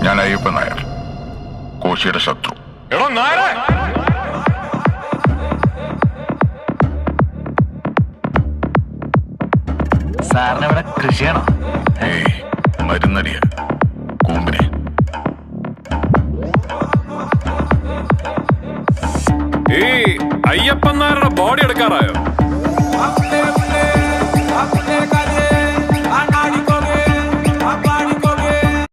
ഞാൻ അയ്യപ്പൻ നായർ, കോശിയുടെ ശത്രു. എടോ നായരെ, സാറിന് ഇവിടെ കൃഷിയാണോ? ഏയ്, മരുന്നടിയ കൂമ്പിനെ. ഈ അയ്യപ്പൻ നായരുടെ ബോഡി എടുക്കാറായോ?